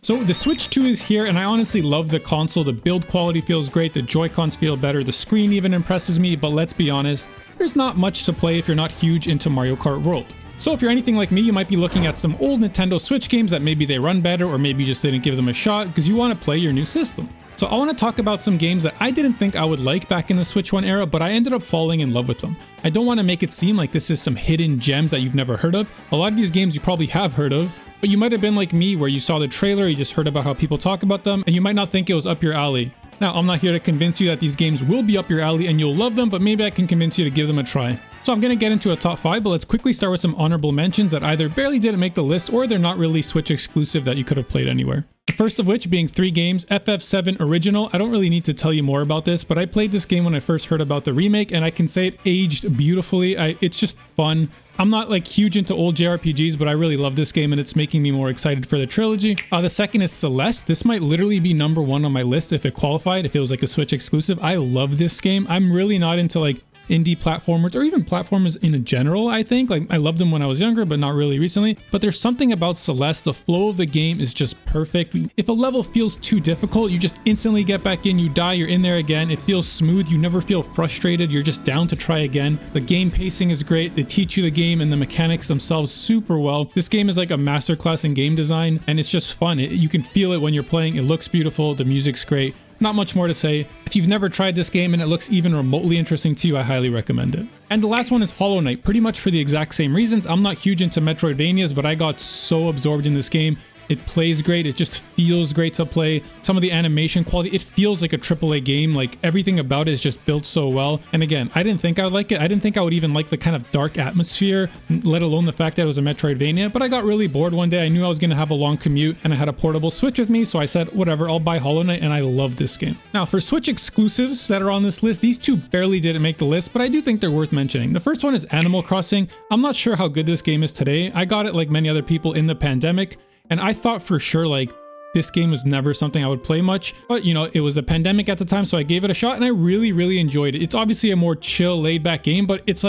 So the Switch 2 is here, and I honestly love the console. The build quality feels great, the Joy-Cons feel better, the screen even impresses me, but let's be honest, there's not much to play if you're not huge into Mario Kart World. So if you're anything like me, you might be looking at some old Nintendo Switch games that maybe they run better, or maybe you just didn't give them a shot because you want to play your new system. So I want to talk about some games that I didn't think I would like back in the Switch 1 era, but I ended up falling in love with them. I don't want to make it seem like this is some hidden gems that you've never heard of. A lot of these games you probably have heard of, but you might have been like me where you saw the trailer, you just heard about how people talk about them, and you might not think it was up your alley. Now, I'm not here to convince you that these games will be up your alley and you'll love them, but maybe I can convince you to give them a try. So I'm going to get into a top 5, but let's quickly start with some honorable mentions that either barely didn't make the list or they're not really Switch exclusive that you could have played anywhere. The first of which being 3 games, FF7 Original. I don't really need to tell you more about this, but I played this game when I first heard about the remake, and I can say it aged beautifully. It's just fun. I'm not like huge into old JRPGs, but I really love this game and it's making me more excited for the trilogy. The second is Celeste. This might literally be number 1 on my list if it qualified, if it was like a Switch exclusive. I love this game. I'm really not into like indie platformers or even platformers in general. I think like I loved them when I was younger, but not really recently. But there's something about Celeste. The flow of the game is just perfect. If a level feels too difficult, you just instantly get back in, you die, you're in there again. It feels smooth. You never feel frustrated. You're just down to try again. The game pacing is great. They teach you the game and the mechanics themselves super well. This game is like a masterclass in game design, and it's just fun. You can feel it when you're playing. It looks beautiful. The music's great. Not much more to say. If you've never tried this game and it looks even remotely interesting to you, I highly recommend it. And the last one is Hollow Knight, pretty much for the exact same reasons. I'm not huge into Metroidvanias, but I got so absorbed in this game. It plays great. It just feels great to play. Some of the animation quality, it feels like a AAA game. Like everything about it is just built so well. And again, I didn't think I would like it. I didn't think I would even like the kind of dark atmosphere, let alone the fact that it was a Metroidvania. But I got really bored one day. I knew I was going to have a long commute and I had a portable Switch with me. So I said, whatever, I'll buy Hollow Knight, and I love this game. Now for Switch exclusives that are on this list, these 2 barely didn't make the list, but I do think they're worth mentioning. The first one is Animal Crossing. I'm not sure how good this game is today. I got it like many other people in the pandemic. And I thought for sure like this game was never something I would play much, but you know, it was a pandemic at the time, so I gave it a shot and I really enjoyed it. It's obviously a more chill, laid back game, but it's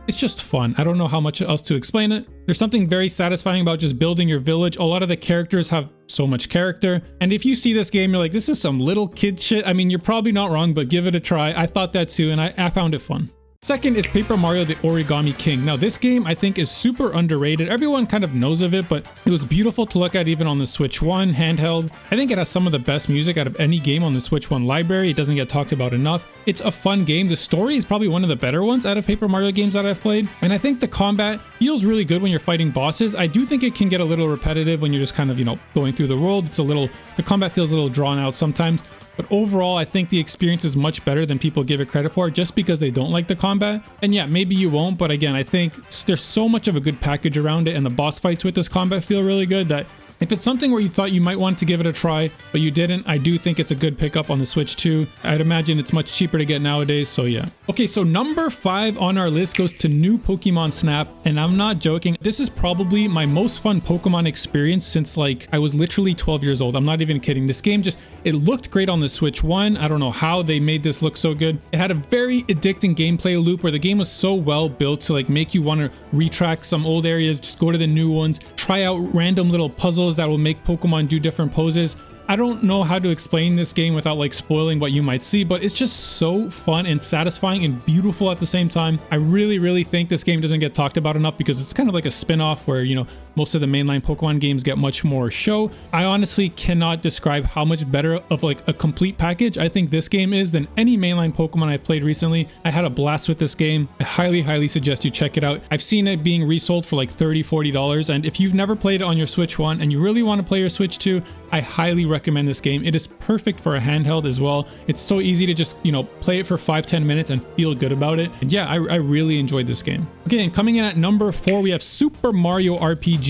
just fun. I don't know how much else to explain it. There's something very satisfying about just building your village. A lot of the characters have so much character. And if you see this game, you're like, this is some little kid shit. I mean, you're probably not wrong, but give it a try. I thought that too, and I found it fun. Second is Paper Mario the Origami King. Now this game I think is super underrated. Everyone kind of knows of it, but it was beautiful to look at even on the Switch 1 handheld. I think it has some of the best music out of any game on the Switch 1 library. It doesn't get talked about enough. It's a fun game. The story is probably one of the better ones out of Paper Mario games that I've played. And I think the combat feels really good when you're fighting bosses. I do think it can get a little repetitive when you're just kind of, you know, going through the world. The combat feels a little drawn out sometimes. But overall, I think the experience is much better than people give it credit for just because they don't like the combat. And yeah, maybe you won't, but again, I think there's so much of a good package around it, and the boss fights with this combat feel really good that if it's something where you thought you might want to give it a try, but you didn't, I do think it's a good pickup on the Switch 2. I'd imagine it's much cheaper to get nowadays, so yeah. Okay, so number 5 on our list goes to New Pokemon Snap, and I'm not joking. This is probably my most fun Pokemon experience since like I was literally 12 years old. I'm not even kidding. This game it looked great on the Switch 1. I don't know how they made this look so good. It had a very addicting gameplay loop where the game was so well built to like make you want to retrack some old areas, just go to the new ones, try out random little puzzles that will make Pokemon do different poses. I don't know how to explain this game without like spoiling what you might see, but it's just so fun and satisfying and beautiful at the same time. I really think this game doesn't get talked about enough because it's kind of like a spin-off where, you know, most of the mainline Pokemon games get much more show. I honestly cannot describe how much better of like a complete package I think this game is than any mainline Pokemon I've played recently. I had a blast with this game. I highly suggest you check it out. I've seen it being resold for like $30-40, and if you've never played it on your Switch 1 and you really want to play your Switch 2, I highly recommend this game. It is perfect for a handheld as well. It's so easy to just, you know, play it for 5-10 minutes and feel good about it. And yeah, I really enjoyed this game. Okay, and coming in at number 4, we have Super Mario RPG.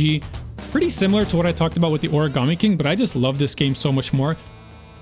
Pretty similar to what I talked about with the Origami King, but I just love this game so much more.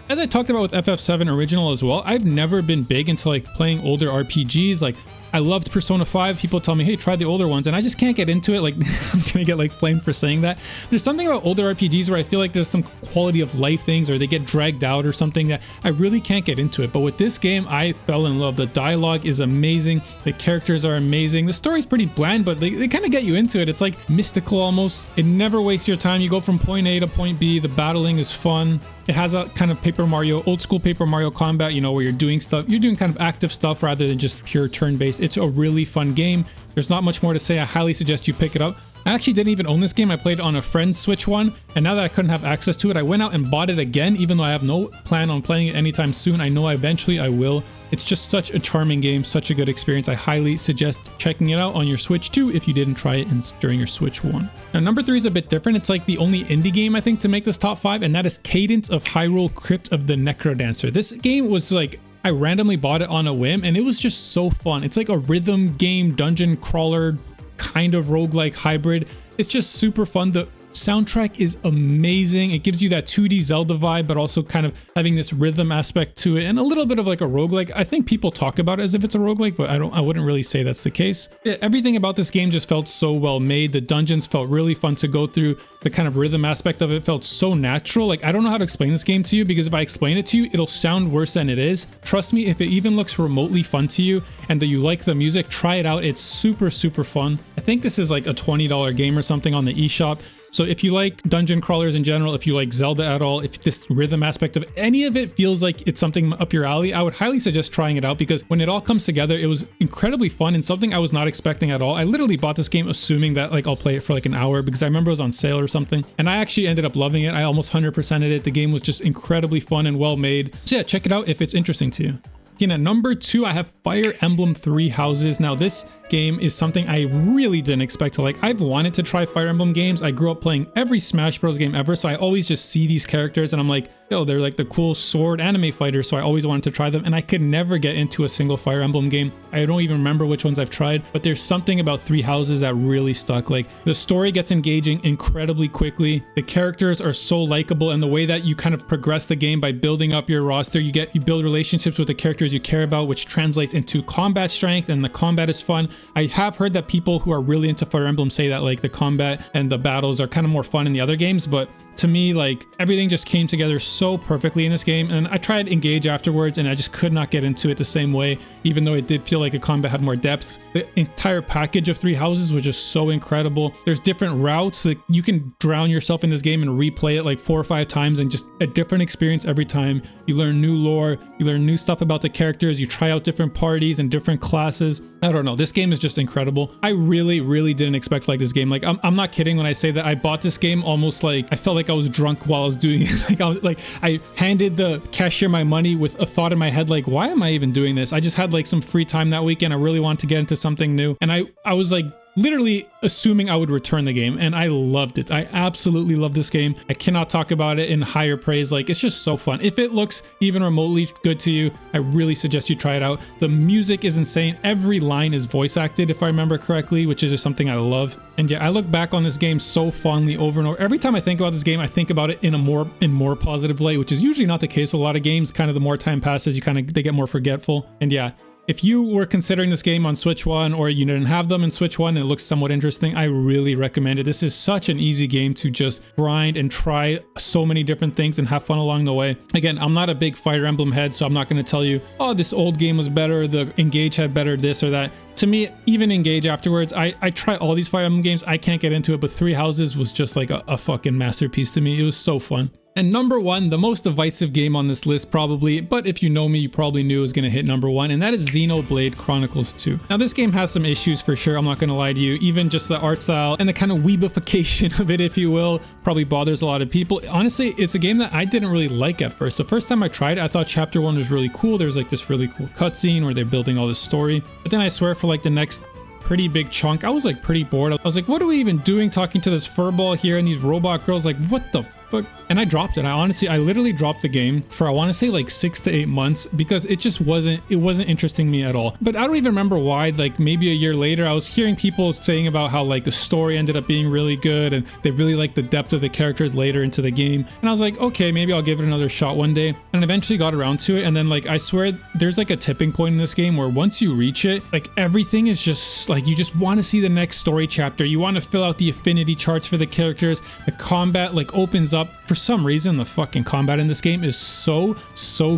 As I talked about with FF7 Original as well, I've never been big into like playing older RPGs like I loved Persona 5. People tell me, hey, try the older ones, and I just can't get into it. Like, I'm gonna get like flamed for saying that. There's something about older RPGs where I feel like there's some quality of life things, or they get dragged out or something, that I really can't get into it. But with this game, I fell in love. The dialogue is amazing. The characters are amazing. The story's pretty bland, but they kind of get you into it. It's like mystical almost. It never wastes your time. You go from point A to point B. The battling is fun. It has a kind of Paper Mario, old school Paper Mario combat, you know, where you're doing stuff, you're doing kind of active stuff rather than just pure turn-based. It's a really fun game. There's not much more to say. I highly suggest you pick it up. I actually didn't even own this game. I played it on a friend's Switch one, and now that I couldn't have access to it, I went out and bought it again, even though I have no plan on playing it anytime soon. I know eventually I will. It's just such a charming game, such a good experience. I highly suggest checking it out on your Switch 2 if you didn't try it during your Switch 1. Now, number 3 is a bit different. It's like the only indie game, I think, to make this top 5, and that is Cadence of Hyrule Crypt of the Necrodancer. This game was like, I randomly bought it on a whim, and it was just so fun. It's like a rhythm game, dungeon crawler, kind of roguelike hybrid. It's just super fun. The soundtrack is amazing. It gives you that 2D Zelda vibe, but also kind of having this rhythm aspect to it, and a little bit of like a roguelike. I think people talk about it as if it's a roguelike, but I wouldn't really say that's the case. Yeah, everything about this game just felt so well made. The dungeons felt really fun to go through. The kind of rhythm aspect of it felt so natural. Like, I don't know how to explain this game to you, because if I explain it to you, it'll sound worse than it is. Trust me, if it even looks remotely fun to you and that you like the music, try it out. It's super, super fun. I think this is like a $20 game or something on the eShop. So if you like dungeon crawlers in general, if you like Zelda at all, if this rhythm aspect of any of it feels like it's something up your alley, I would highly suggest trying it out, because when it all comes together, it was incredibly fun and something I was not expecting at all. I literally bought this game assuming that like I'll play it for like an hour, because I remember it was on sale or something, and I actually ended up loving it. I almost 100%ed it. The game was just incredibly fun and well made. So yeah, check it out if it's interesting to you. Okay, at number 2, I have Fire Emblem Three Houses. Now, this game is something I really didn't expect to like. I've wanted to try Fire Emblem games. I grew up playing every Smash Bros game ever, so I always just see these characters and I'm like, yo, they're like the cool sword anime fighters, so I always wanted to try them, and I could never get into a single Fire Emblem game. I don't even remember which ones I've tried, but there's something about Three Houses that really stuck. Like, the story gets engaging incredibly quickly. The characters are so likable, and the way that you kind of progress the game by building up your roster, you build relationships with the characters you care about, which translates into combat strength, and the combat is fun. I have heard that people who are really into Fire Emblem say that like the combat and the battles are kind of more fun in the other games, but to me, like, everything just came together so perfectly in this game. And I tried Engage afterwards, and I just could not get into it the same way, even though it did feel like the combat had more depth. The entire package of Three Houses was just so incredible. There's different routes. Like, you can drown yourself in this game and replay it like 4 or 5 times, and just a different experience every time. You learn new lore, you learn new stuff about the characters, you try out different parties and different classes. I don't know, this game is just incredible. I really didn't expect like this game. Like, I'm not kidding when I say that I bought this game almost like I felt like I was drunk while I was doing it. I handed the cashier my money with a thought in my head, like, why am I even doing this? I just had like some free time that weekend. I really wanted to get into something new, and I was like literally assuming I would return the game, and I loved it. I absolutely love this game. I cannot talk about it in higher praise. Like, it's just so fun. If it looks even remotely good to you, I really suggest you try it out. The music is insane. Every line is voice acted, if I remember correctly, which is just something I love. And yeah, I look back on this game so fondly over and over. Every time I think about this game, I think about it in a more positive light, which is usually not the case with a lot of games. Kind of the more time passes, they get more forgetful. And yeah, if you were considering this game on Switch 1, or you didn't have them in Switch 1 and it looks somewhat interesting, I really recommend it. This is such an easy game to just grind and try so many different things and have fun along the way. Again, I'm not a big Fire Emblem head, so I'm not going to tell you, oh, this old game was better, the Engage had better this or that. To me, even Engage afterwards, I try all these Fire Emblem games, I can't get into it, but Three Houses was just like a fucking masterpiece to me. It was so fun. And number 1, the most divisive game on this list probably, but if you know me, you probably knew it was going to hit number 1, and that is Xenoblade Chronicles 2. Now, this game has some issues for sure, I'm not going to lie to you. Even just the art style and the kind of weebification of it, if you will, probably bothers a lot of people. Honestly, it's a game that I didn't really like at first. The first time I tried it, I thought Chapter 1 was really cool. There was like this really cool cutscene where they're building all this story. But then I swear for like the next pretty big chunk, I was like pretty bored. I was like, what are we even doing talking to this furball here and these robot girls? Like, what the fuck? And I dropped it. I literally dropped the game for, I want to say like 6 to 8 months because it just wasn't interesting me at all. But I don't even remember why. Like maybe a year later, I was hearing people saying about how like the story ended up being really good and they really liked the depth of the characters later into the game. And I was like, okay, maybe I'll give it another shot one day. And eventually got around to it. And then like, I swear there's like a tipping point in this game where once you reach it, like everything is just like, you just want to see the next story chapter. You want to fill out the affinity charts for the characters. The combat like opens up. For some reason, the fucking combat in this game is so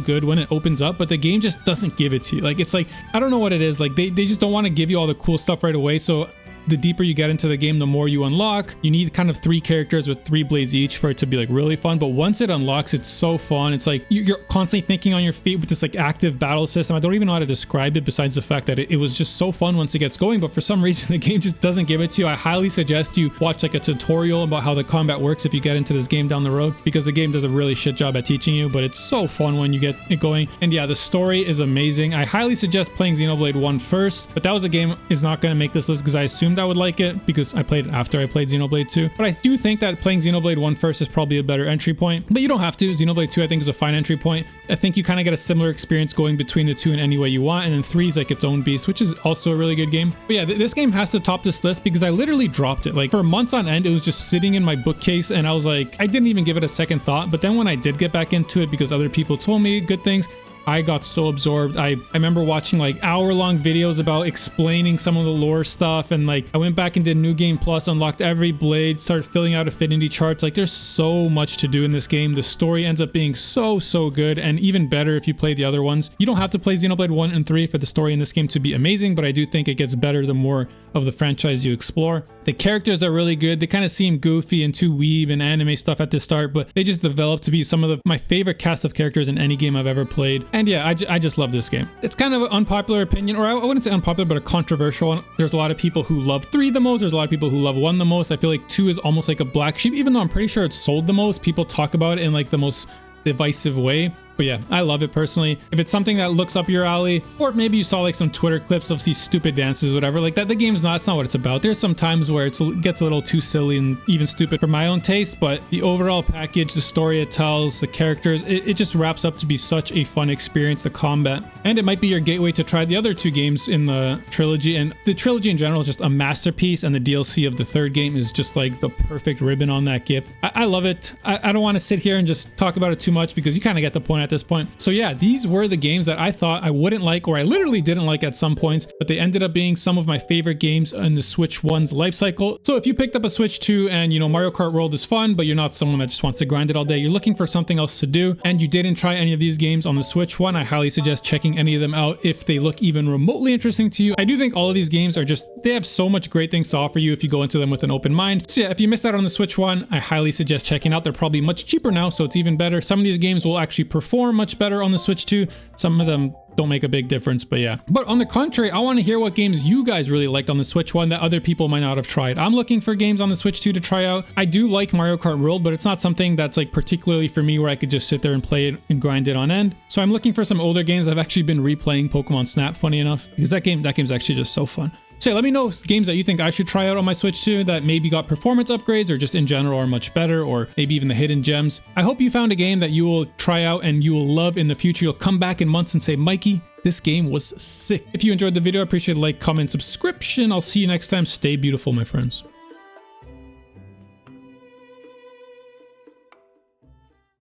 good when it opens up, but the game just doesn't give it to you. Like, it's like, I don't know what it is. Like they just don't want to give you all the cool stuff right away. So the deeper you get into the game, the more you unlock. You need kind of 3 characters with 3 blades each for it to be like really fun. But once it unlocks, it's so fun. It's like you're constantly thinking on your feet with this like active battle system. I don't even know how to describe it besides the fact that it was just so fun once it gets going. But for some reason, the game just doesn't give it to you. I highly suggest you watch like a tutorial about how the combat works if you get into this game down the road, because the game does a really shit job at teaching you, but it's so fun when you get it going. And yeah, the story is amazing. I highly suggest playing Xenoblade 1 first, but that was a game is not going to make this list because I assumed I would like it because I played it after I played Xenoblade 2. But I do think that playing Xenoblade 1 first is probably a better entry point, but you don't have to. Xenoblade 2 I think is a fine entry point. I think you kind of get a similar experience going between the two in any way you want, and then 3 is like its own beast, which is also a really good game. But yeah, this game has to top this list because I literally dropped it. Like for months on end, it was just sitting in my bookcase and I was like, I didn't even give it a second thought. But then when I did get back into it because other people told me good things, I got so absorbed. I remember watching like hour-long videos about explaining some of the lore stuff, and like I went back and did New Game Plus, unlocked every blade, started filling out affinity charts. Like there's so much to do in this game. The story ends up being so good, and even better if you play the other ones. You don't have to play Xenoblade 1 and 3 for the story in this game to be amazing, but I do think it gets better the more of the franchise you explore. The characters are really good. They kind of seem goofy and too weeb and anime stuff at the start, but they just develop to be some of my favorite cast of characters in any game I've ever played. And yeah, I just love this game. It's kind of an unpopular opinion, or I wouldn't say unpopular, but a controversial one. There's a lot of people who love 3 the most. There's a lot of people who love 1 the most. I feel like 2 is almost like a black sheep, even though I'm pretty sure it's sold the most. People talk about it in like the most divisive way. But yeah, I love it personally. If it's something that looks up your alley, or maybe you saw like some Twitter clips of these stupid dances, whatever, like that, the game's not, it's not what it's about. There's some times where it gets a little too silly and even stupid for my own taste, but the overall package, the story it tells, the characters, it just wraps up to be such a fun experience, the combat. And it might be your gateway to try the other 2 games in the trilogy. And the trilogy in general is just a masterpiece, and the DLC of the 3rd game is just like the perfect ribbon on that gift. I love it. I don't want to sit here and just talk about it too much because you kind of get the point at this point. So yeah, these were the games that I thought I wouldn't like, or I literally didn't like at some points, but they ended up being some of my favorite games in the Switch 1's life cycle. So if you picked up a Switch 2 and you know Mario Kart World is fun, but you're not someone that just wants to grind it all day, you're looking for something else to do, and you didn't try any of these games on the Switch 1, I highly suggest checking any of them out if they look even remotely interesting to you. I do think all of these games are just, they have so much great things to offer you if you go into them with an open mind. So yeah, if you missed out on the Switch 1, I highly suggest checking out. They're probably much cheaper now, so it's even better. Some of these games will actually perform much better on the Switch 2. Some of them don't make a big difference, but yeah. But on the contrary, I want to hear what games you guys really liked on the Switch 1 that other people might not have tried. I'm looking for games on the Switch 2 to try out. I do like Mario Kart World, but it's not something that's like particularly for me where I could just sit there and play it and grind it on end. So I'm looking for some older games. I've actually been replaying Pokemon Snap, funny enough, because that game's actually just so fun. So yeah, let me know games that you think I should try out on my Switch 2 that maybe got performance upgrades or just in general are much better, or maybe even the hidden gems. I hope you found a game that you will try out and you will love in the future. You'll come back in months and say, Mikey, this game was sick. If you enjoyed the video, I appreciate a like, comment, subscription. I'll see you next time. Stay beautiful, my friends.